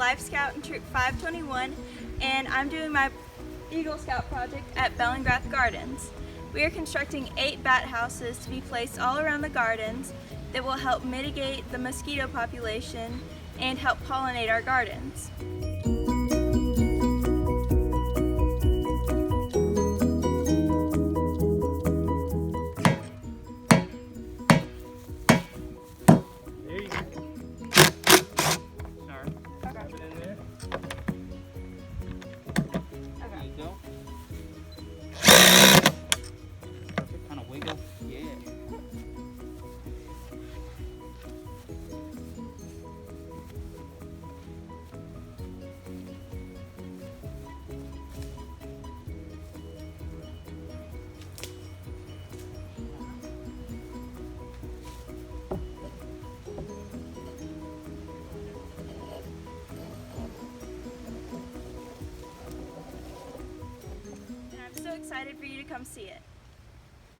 Life Scout in Troop 521, and I'm doing my Eagle Scout project at Bellingrath Gardens. We are constructing 8 bat houses to be placed all around the gardens that will help mitigate the mosquito population and help pollinate our gardens. There you go. Sorry. Drop it in there. There you go. Perfect. Kind of wiggle. Yeah. And I'm so excited for you to come see it.